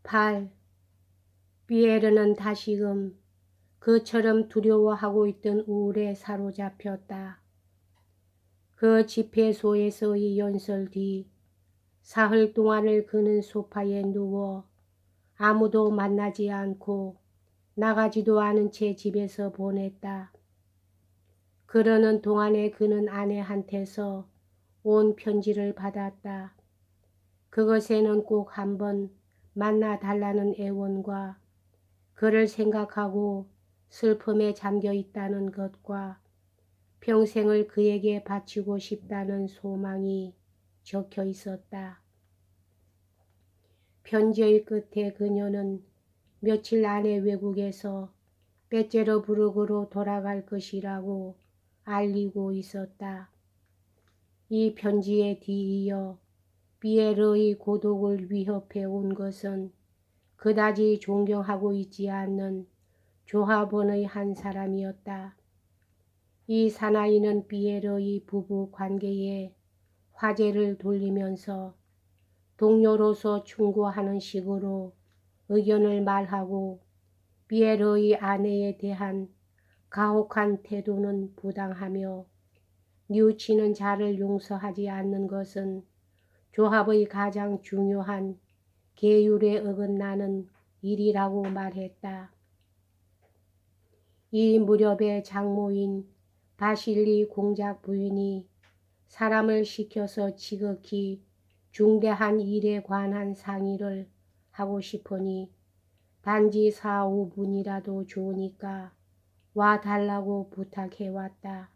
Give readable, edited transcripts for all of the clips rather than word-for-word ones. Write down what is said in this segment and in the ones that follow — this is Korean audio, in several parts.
8. 피에르는 다시금 그처럼 두려워하고 있던 우울에 사로잡혔다. 그 집회소에서의 연설 뒤 사흘 동안을 그는 소파에 누워 아무도 만나지 않고 나가지도 않은 채 집에서 보냈다. 그러는 동안에 그는 아내한테서 온 편지를 받았다. 그것에는 꼭 한번 만나달라는 애원과 그를 생각하고 슬픔에 잠겨 있다는 것과 평생을 그에게 바치고 싶다는 소망이 적혀 있었다. 편지의 끝에 그녀는 며칠 안에 외국에서 빼째르부르크로 돌아갈 것이라고 알리고 있었다. 이 편지에 뒤이어 피에르의 고독을 위협해 온 것은 그다지 존경하고 있지 않는 조합원의 한 사람이었다. 이 사나이는 피에르의 부부 관계에 화제를 돌리면서 동료로서 충고하는 식으로 의견을 말하고 피에르의 아내에 대한 가혹한 태도는 부당하며 뉘우치는 자를 용서하지 않는 것은 조합의 가장 중요한 계율에 어긋나는 일이라고 말했다. 이 무렵에 장모인 바실리 공작 부인이 사람을 시켜서 지극히 중대한 일에 관한 상의를 하고 싶으니 단지 4, 5분이라도 좋으니까 와달라고 부탁해왔다.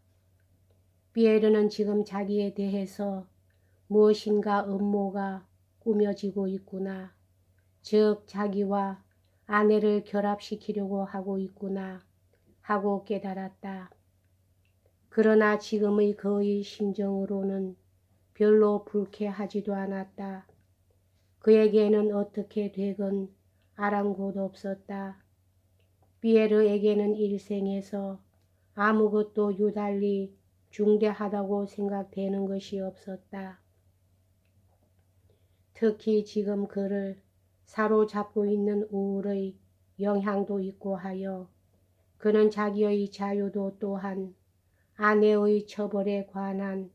피에르는 지금 자기에 대해서 무엇인가 음모가 꾸며지고 있구나. 즉 자기와 아내를 결합시키려고 하고 있구나 하고 깨달았다. 그러나 지금의 그의 심정으로는 별로 불쾌하지도 않았다. 그에게는 어떻게 되건 아랑곳 없었다. 피에르에게는 일생에서 아무것도 유달리 중대하다고 생각되는 것이 없었다. 특히 지금 그를 사로잡고 있는 우울의 영향도 있고 하여 그는 자기의 자유도 또한 아내의 처벌에 관한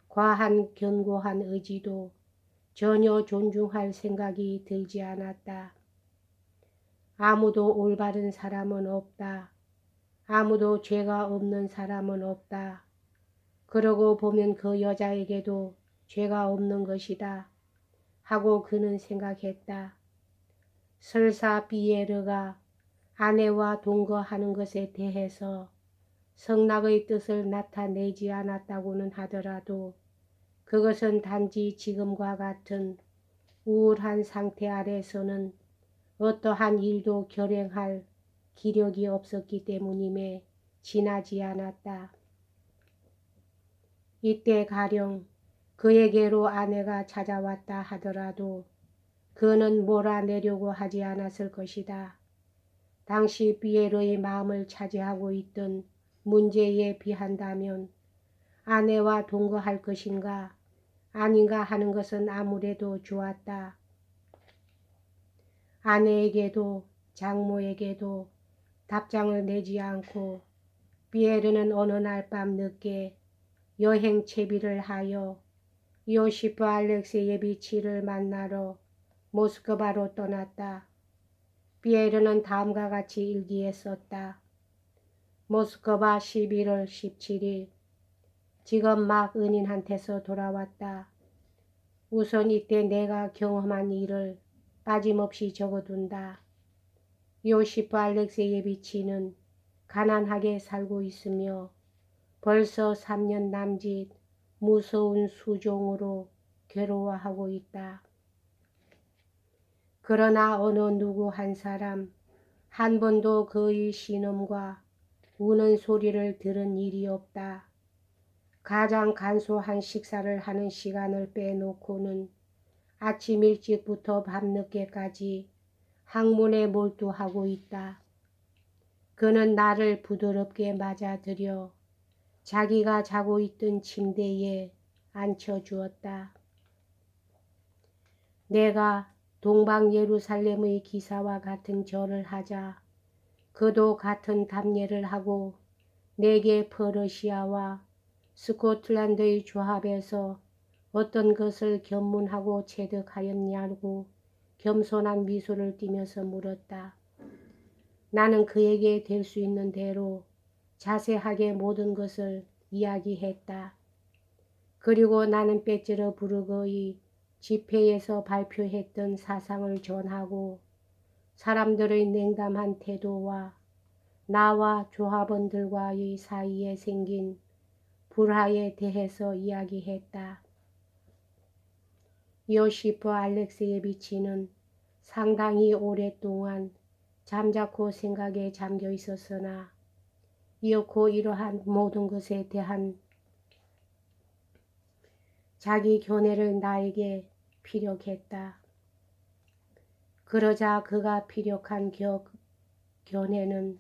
과한 견고한 의지도 전혀 존중할 생각이 들지 않았다. 아무도 올바른 사람은 없다. 아무도 죄가 없는 사람은 없다. 그러고 보면 그 여자에게도 죄가 없는 것이다. 하고 그는 생각했다. 설사 피에르가 아내와 동거하는 것에 대해서 성낙의 뜻을 나타내지 않았다고는 하더라도 그것은 단지 지금과 같은 우울한 상태 아래서는 어떠한 일도 결행할 기력이 없었기 때문임에 지나지 않았다. 이때 가령 그에게로 아내가 찾아왔다 하더라도 그는 몰아내려고 하지 않았을 것이다. 당시 피에르의 마음을 차지하고 있던 문제에 비한다면 아내와 동거할 것인가 아닌가 하는 것은 아무래도 좋았다. 아내에게도 장모에게도 답장을 내지 않고 피에르는 어느 날 밤 늦게 여행 채비를 하여 요시프 알렉세예비치를 만나러 모스크바로 떠났다. 피에르는 다음과 같이 일기에 썼다. 모스크바 11월 17일 지금 막 은인한테서 돌아왔다. 우선 이때 내가 경험한 일을 빠짐없이 적어둔다. 요시프 알렉세예비치는 가난하게 살고 있으며 벌써 3년 남짓 무서운 수종으로 괴로워하고 있다. 그러나 어느 누구 한 사람 한 번도 그의 신음과 우는 소리를 들은 일이 없다. 가장 간소한 식사를 하는 시간을 빼놓고는 아침 일찍부터 밤늦게까지 학문에 몰두하고 있다. 그는 나를 부드럽게 맞아들여 자기가 자고 있던 침대에 앉혀주었다. 내가 동방 예루살렘의 기사와 같은 절을 하자. 그도 같은 답례를 하고 내게 퍼르시아와 스코틀랜드의 조합에서 어떤 것을 견문하고 체득하였냐고 겸손한 미소를 띠면서 물었다. 나는 그에게 될 수 있는 대로 자세하게 모든 것을 이야기했다. 그리고 나는 베츠르부르크의 집회에서 발표했던 사상을 전하고 사람들의 냉담한 태도와 나와 조합원들과의 사이에 생긴 불화에 대해서 이야기했다. 요시프 알렉세예비치는 상당히 오랫동안 잠자코 생각에 잠겨 있었으나 이렇고 이러한 모든 것에 대한 자기 견해를 나에게 피력했다. 그러자 그가 피력한 견해는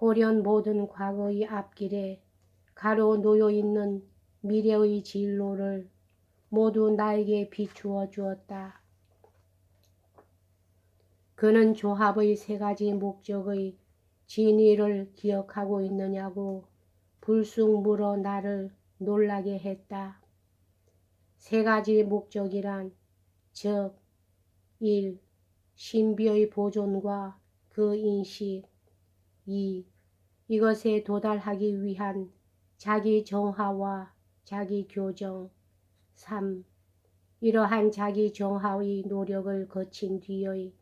호련 모든 과거의 앞길에 가로 놓여 있는 미래의 진로를 모두 나에게 비추어 주었다. 그는 조합의 세 가지 목적의 진위를 기억하고 있느냐고 불쑥 물어 나를 놀라게 했다. 세 가지 목적이란 즉 1. 신비의 보존과 그 인식 2. 이것에 도달하기 위한 자기 정화와 자기 교정 3. 이러한 자기 정화의 노력을 거친 뒤의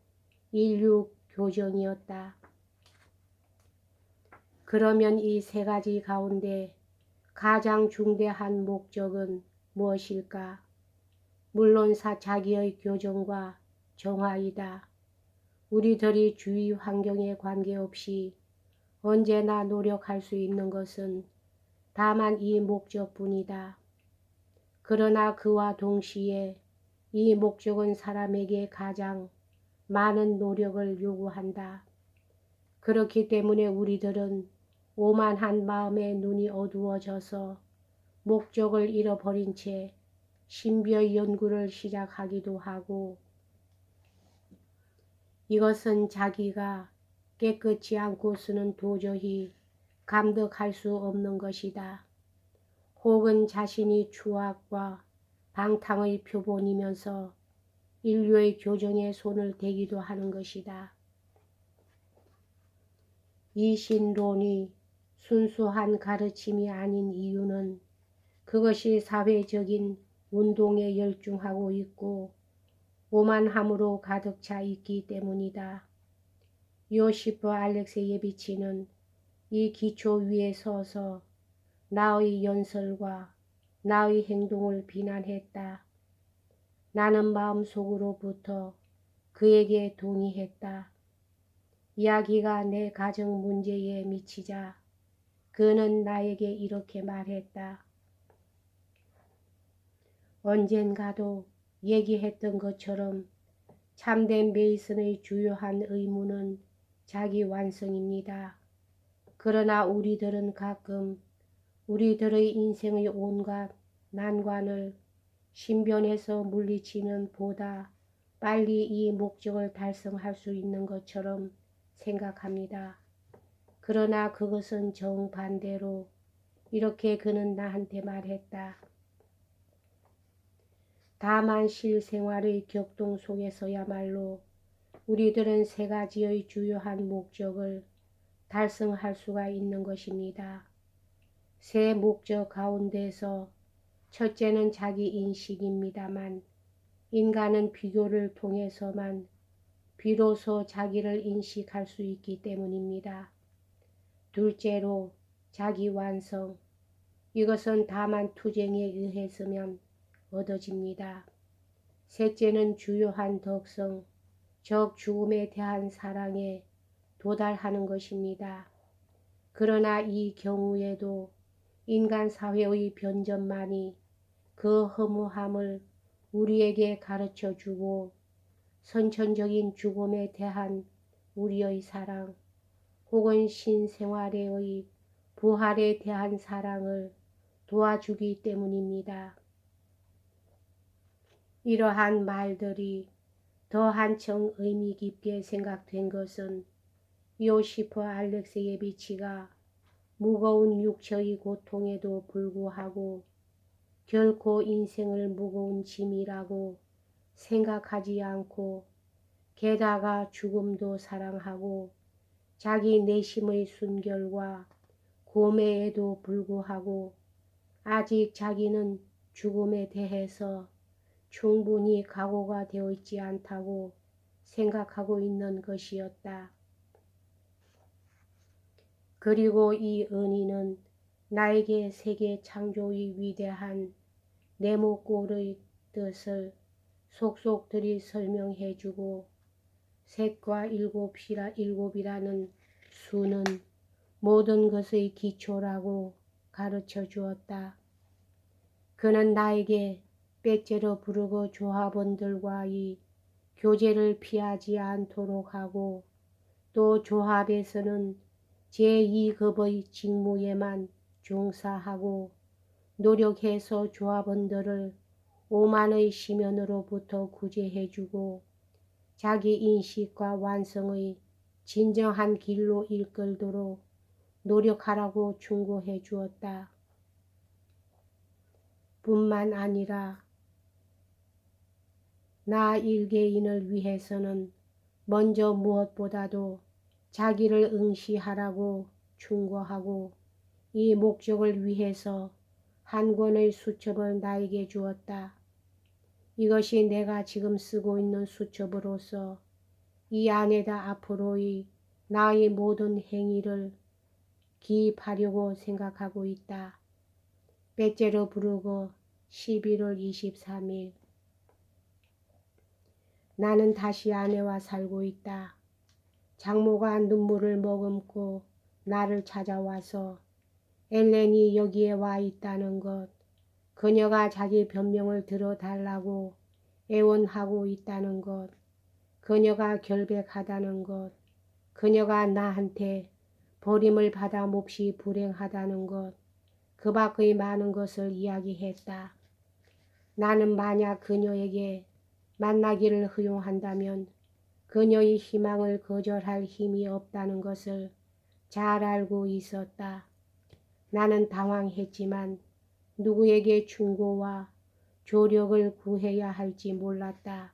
인류 교정이었다. 그러면 이 세 가지 가운데 가장 중대한 목적은 무엇일까? 물론 자기의 교정과 정화이다. 우리들이 주위 환경에 관계없이 언제나 노력할 수 있는 것은 다만 이 목적뿐이다. 그러나 그와 동시에 이 목적은 사람에게 가장 많은 노력을 요구한다. 그렇기 때문에 우리들은 오만한 마음에 눈이 어두워져서 목적을 잃어버린 채 신비의 연구를 시작하기도 하고 이것은 자기가 깨끗지 않고서는 도저히 감독할 수 없는 것이다. 혹은 자신이 추악과 방탕의 표본이면서 인류의 교정에 손을 대기도 하는 것이다. 이 신론이 순수한 가르침이 아닌 이유는 그것이 사회적인 운동에 열중하고 있고 오만함으로 가득 차 있기 때문이다. 요시프 알렉세예비치는 이 기초 위에 서서 나의 연설과 나의 행동을 비난했다. 나는 마음속으로부터 그에게 동의했다. 이야기가 내 가정 문제에 미치자 그는 나에게 이렇게 말했다. 언젠가도 얘기했던 것처럼 참된 메이슨의 주요한 의무는 자기 완성입니다. 그러나 우리들은 가끔 우리들의 인생의 온갖 난관을 신변에서 물리치는 보다 빨리 이 목적을 달성할 수 있는 것처럼 생각합니다. 그러나 그것은 정반대로 이렇게 그는 나한테 말했다. 다만 실생활의 격동 속에서야말로 우리들은 세 가지의 주요한 목적을 달성할 수가 있는 것입니다. 세 목적 가운데서 첫째는 자기 인식입니다만 인간은 비교를 통해서만 비로소 자기를 인식할 수 있기 때문입니다. 둘째로 자기 완성. 이것은 다만 투쟁에 의해서면 얻어집니다. 셋째는 주요한 덕성, 즉 죽음에 대한 사랑에 도달하는 것입니다. 그러나 이 경우에도 인간 사회의 변전만이 그 허무함을 우리에게 가르쳐 주고 선천적인 죽음에 대한 우리의 사랑 혹은 신생활의 부활에 대한 사랑을 도와주기 때문입니다. 이러한 말들이 더 한층 의미 깊게 생각된 것은 요시프 알렉세예비치가 무거운 육체의 고통에도 불구하고 결코 인생을 무거운 짐이라고 생각하지 않고 게다가 죽음도 사랑하고 자기 내심의 순결과 고매에도 불구하고 아직 자기는 죽음에 대해서 충분히 각오가 되어 있지 않다고 생각하고 있는 것이었다. 그리고 이 은희는 나에게 세계 창조의 위대한 네모꼴의 뜻을 속속들이 설명해주고 셋과 일곱이라는 수는 모든 것의 기초라고 가르쳐 주었다. 그는 나에게 빼째로 조합원들과의 교제를 피하지 않도록 하고 또 조합에서는 제2급의 직무에만 종사하고 노력해서 조합원들을 오만의 심연으로부터 구제해주고 자기 인식과 완성의 진정한 길로 이끌도록 노력하라고 충고해 주었다. 뿐만 아니라 나 일개인을 위해서는 먼저 무엇보다도 자기를 응시하라고 충고하고 이 목적을 위해서 한 권의 수첩을 나에게 주었다. 이것이 내가 지금 쓰고 있는 수첩으로서 이 안에다 앞으로의 나의 모든 행위를 기입하려고 생각하고 있다. 빼째로 부르고 11월 23일 나는 다시 아내와 살고 있다. 장모가 눈물을 머금고 나를 찾아와서 엘렌이 여기에 와 있다는 것, 그녀가 자기 변명을 들어달라고 애원하고 있다는 것, 그녀가 결백하다는 것, 그녀가 나한테 버림을 받아 몹시 불행하다는 것, 그 밖의 많은 것을 이야기했다. 나는 만약 그녀에게 만나기를 허용한다면 그녀의 희망을 거절할 힘이 없다는 것을 잘 알고 있었다. 나는 당황했지만 누구에게 충고와 조력을 구해야 할지 몰랐다.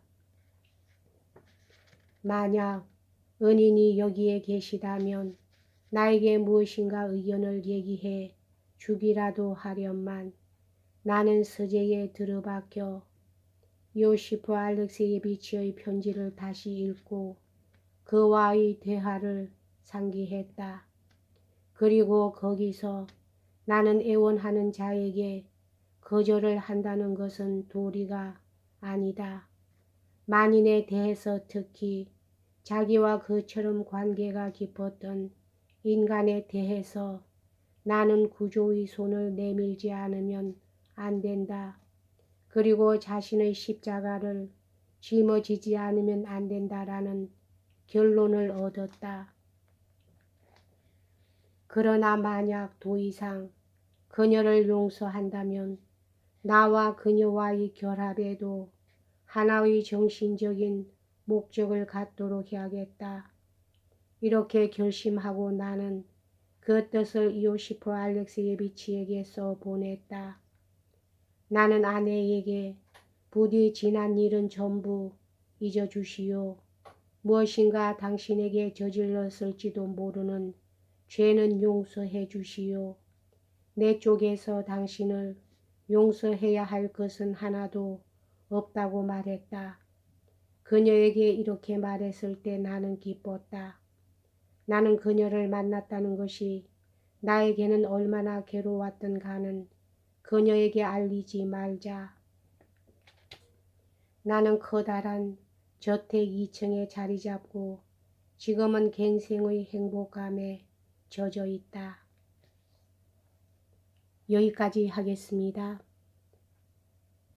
만약 은인이 여기에 계시다면 나에게 무엇인가 의견을 얘기해 주기라도 하련만 나는 서재에 들어박혀 요시프 알렉세예비치의 편지를 다시 읽고 그와의 대화를 상기했다. 그리고 거기서 나는 애원하는 자에게 거절을 한다는 것은 도리가 아니다. 만인에 대해서 특히 자기와 그처럼 관계가 깊었던 인간에 대해서 나는 구조의 손을 내밀지 않으면 안 된다. 그리고 자신의 십자가를 짊어지지 않으면 안 된다라는 결론을 얻었다. 그러나 만약 더 이상 그녀를 용서한다면 나와 그녀와의 결합에도 하나의 정신적인 목적을 갖도록 해야겠다. 이렇게 결심하고 나는 그 뜻을 요시프 알렉세예비치에게 써보냈다. 나는 아내에게 부디 지난 일은 전부 잊어주시오. 무엇인가 당신에게 저질렀을지도 모르는 죄는 용서해 주시오. 내 쪽에서 당신을 용서해야 할 것은 하나도 없다고 말했다. 그녀에게 이렇게 말했을 때 나는 기뻤다. 나는 그녀를 만났다는 것이 나에게는 얼마나 괴로웠던가는 그녀에게 알리지 말자. 나는 커다란 저택 2층에 자리 잡고 지금은 갱생의 행복감에 젖어 있다. 여기까지 하겠습니다.